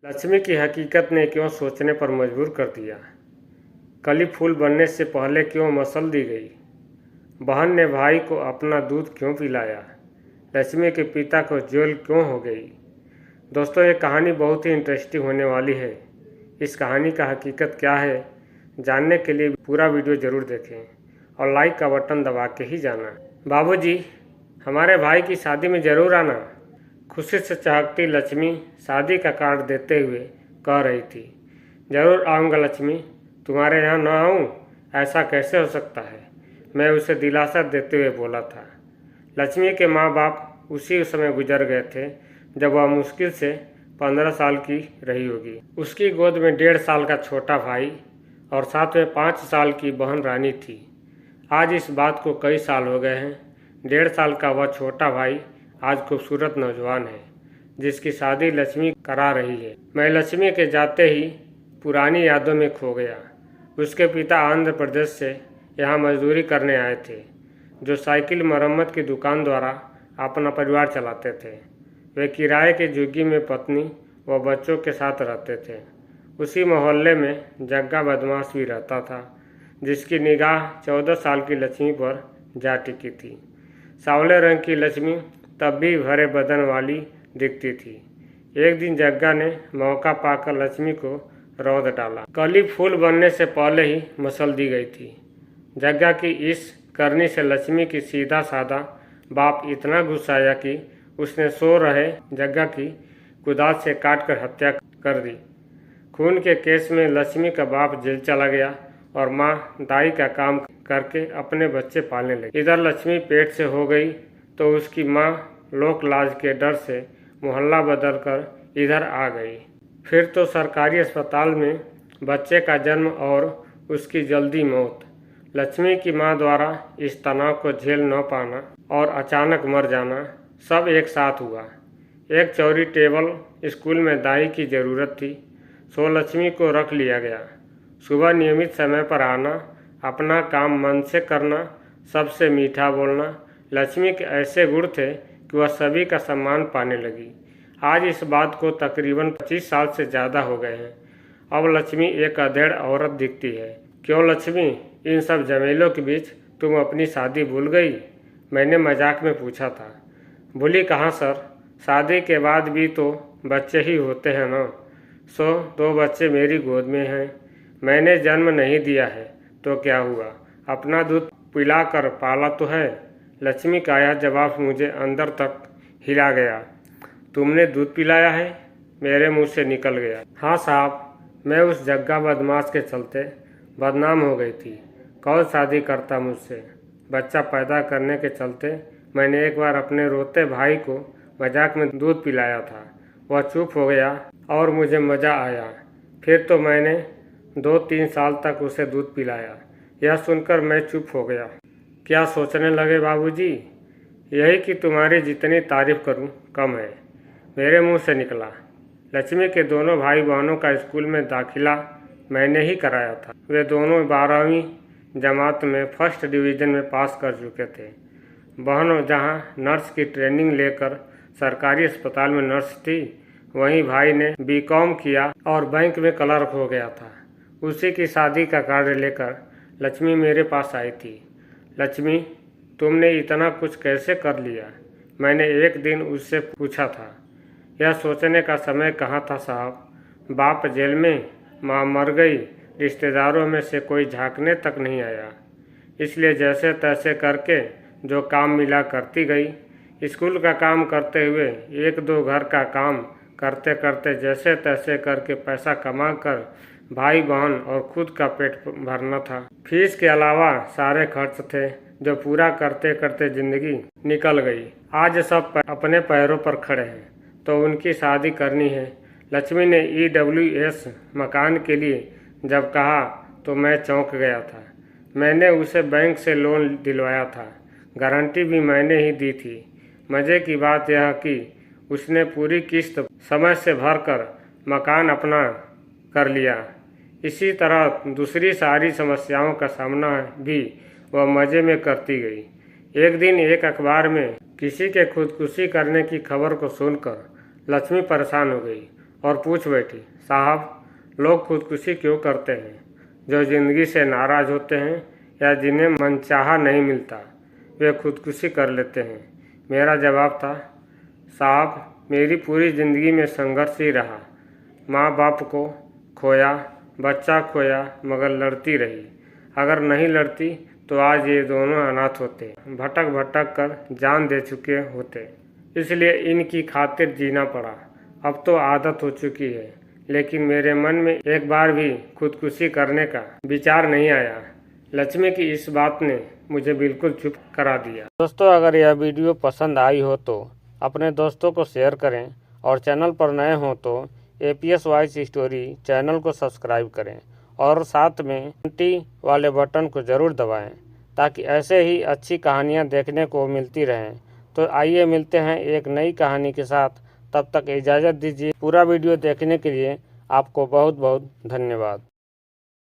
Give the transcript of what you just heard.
लक्ष्मी की हकीकत ने क्यों सोचने पर मजबूर कर दिया। कली फूल बनने से पहले क्यों मसल दी गई। बहन ने भाई को अपना दूध क्यों पिलाया। लक्ष्मी के पिता को जेल क्यों हो गई। दोस्तों, ये कहानी बहुत ही इंटरेस्टिंग होने वाली है। इस कहानी का हकीकत क्या है, जानने के लिए पूरा वीडियो ज़रूर देखें और लाइक का बटन दबा के ही जाना। बाबूजी, हमारे भाई की शादी में ज़रूर आना, खुशी से चहकती लक्ष्मी शादी का कार्ड देते हुए कह रही थी। ज़रूर आऊँगा लक्ष्मी, तुम्हारे यहाँ न आऊँ ऐसा कैसे हो सकता है, मैं उसे दिलासा देते हुए बोला था। लक्ष्मी के माँ बाप उसी समय गुजर गए थे जब वह मुश्किल से 15 साल की रही होगी। उसकी गोद में 1.5 साल का छोटा भाई और साथ में 5 साल की बहन रानी थी। आज इस बात को कई साल हो गए हैं। 1.5 साल का वह छोटा भाई आज खूबसूरत नौजवान है जिसकी शादी लक्ष्मी करा रही है। मैं लक्ष्मी के जाते ही पुरानी यादों में खो गया। उसके पिता आंध्र प्रदेश से यहाँ मजदूरी करने आए थे, जो साइकिल मरम्मत की दुकान द्वारा अपना परिवार चलाते थे। वे किराए की झुग्गी में पत्नी व बच्चों के साथ रहते थे। उसी मोहल्ले में जग्गा बदमाश भी रहता था, जिसकी निगाह 14 साल की लक्ष्मी पर जा टिकी थी। सांवले रंग की लक्ष्मी तब भी भरे बदन वाली दिखती थी। एक दिन जग्गा ने मौका पाकर लक्ष्मी को रौंद डाला। कली फूल बनने से पहले ही मसल दी गई थी। जग्गा की इस करनी से लक्ष्मी की सीधा साधा बाप इतना गुस्साया कि उसने सो रहे जग्गा की कुदाल से काटकर हत्या कर दी। खून के केस में लक्ष्मी का बाप जेल चला गया और माँ दाई का काम करके अपने बच्चे पालने लगी। इधर लक्ष्मी पेट से हो गई तो उसकी माँ लोक लाज के डर से मोहल्ला बदलकर इधर आ गई। फिर तो सरकारी अस्पताल में बच्चे का जन्म और उसकी जल्दी मौत। लक्ष्मी की माँ द्वारा इस तनाव को झेल न पाना और अचानक मर जाना सब एक साथ हुआ। एक चौरी टेबल स्कूल में दाई की ज़रूरत थी, सो लक्ष्मी को रख लिया गया। सुबह नियमित समय पर आना, अपना काम मन से करना, सबसे मीठा बोलना लक्ष्मी के ऐसे गुण थे कि वह सभी का सम्मान पाने लगी। आज इस बात को तकरीबन 25 साल से ज़्यादा हो गए हैं। अब लक्ष्मी एक अधेड़ औरत दिखती है। क्यों लक्ष्मी, इन सब झमेलों के बीच तुम अपनी शादी भूल गई? मैंने मजाक में पूछा था। भूली कहाँ सर, शादी के बाद भी तो बच्चे ही होते हैं ना। 2 बच्चे मेरी गोद में हैं। मैंने जन्म नहीं दिया है तो क्या हुआ, अपना दूध पिलाकर पाला तो है। लक्ष्मी का यह जवाब मुझे अंदर तक हिला गया। तुमने दूध पिलाया है? मेरे मुंह से निकल गया। हाँ साहब, मैं उस जग्गा बदमाश के चलते बदनाम हो गई थी। कौन शादी करता मुझसे? बच्चा पैदा करने के चलते मैंने एक बार अपने रोते भाई को मजाक में दूध पिलाया था। वह चुप हो गया और मुझे मज़ा आया। फिर तो मैंने 2-3 साल तक उसे दूध पिलाया। यह सुनकर मैं चुप हो गया। क्या सोचने लगे बाबूजी? यही कि तुम्हारी जितनी तारीफ करूं कम है, मेरे मुंह से निकला। लक्ष्मी के दोनों भाई बहनों का स्कूल में दाखिला मैंने ही कराया था। वे दोनों 12वीं जमात में फर्स्ट डिवीज़न में पास कर चुके थे। बहन जहां नर्स की ट्रेनिंग लेकर सरकारी अस्पताल में नर्स थी, वहीं भाई ने बीकॉम किया और बैंक में क्लर्क हो गया था। उसी की शादी का कार्ड लेकर लक्ष्मी मेरे पास आई थी। लक्ष्मी, तुमने इतना कुछ कैसे कर लिया? मैंने एक दिन उससे पूछा था। यह सोचने का समय कहाँ था साहब। बाप जेल में, माँ मर गई, रिश्तेदारों में से कोई झांकने तक नहीं आया। इसलिए जैसे तैसे करके जो काम मिला करती गई। स्कूल का काम करते हुए 1-2 घर का काम करते करते जैसे तैसे करके पैसा कमा कर भाई बहन और खुद का पेट भरना था। फीस के अलावा सारे खर्च थे जो पूरा करते करते जिंदगी निकल गई। आज सब अपने पैरों पर खड़े हैं तो उनकी शादी करनी है। लक्ष्मी ने EWS मकान के लिए जब कहा तो मैं चौंक गया था। मैंने उसे बैंक से लोन दिलवाया था, गारंटी भी मैंने ही दी थी। मज़े की बात यह कि उसने पूरी किस्त समय से भरकर मकान अपना कर लिया। इसी तरह दूसरी सारी समस्याओं का सामना भी वह मज़े में करती गई। एक दिन एक अखबार में किसी के खुदकुशी करने की खबर को सुनकर लक्ष्मी परेशान हो गई और पूछ बैठी, साहब, लोग खुदकुशी क्यों करते हैं? जो ज़िंदगी से नाराज़ होते हैं या जिन्हें मनचाहा नहीं मिलता, वे खुदकुशी कर लेते हैं। मेरा जवाब था, साहब, मेरी पूरी ज़िंदगी में संघर्ष ही रहा। माँ बाप को खोया, बच्चा खोया, मगर लड़ती रही। अगर नहीं लड़ती तो आज ये दोनों अनाथ होते, भटक भटक कर जान दे चुके होते। इसलिए इनकी खातिर जीना पड़ा। अब तो आदत हो चुकी है, लेकिन मेरे मन में एक बार भी खुदकुशी करने का विचार नहीं आया। लक्ष्मी की इस बात ने मुझे बिल्कुल चुप करा दिया। दोस्तों, अगर यह वीडियो पसंद आई हो तो अपने दोस्तों को शेयर करें और चैनल पर नए हों तो APS वॉइस स्टोरी चैनल को सब्सक्राइब करें और साथ में घंटी वाले बटन को ज़रूर दबाएं ताकि ऐसे ही अच्छी कहानियां देखने को मिलती रहें। तो आइए मिलते हैं एक नई कहानी के साथ। तब तक इजाज़त दीजिए। पूरा वीडियो देखने के लिए आपको बहुत बहुत धन्यवाद।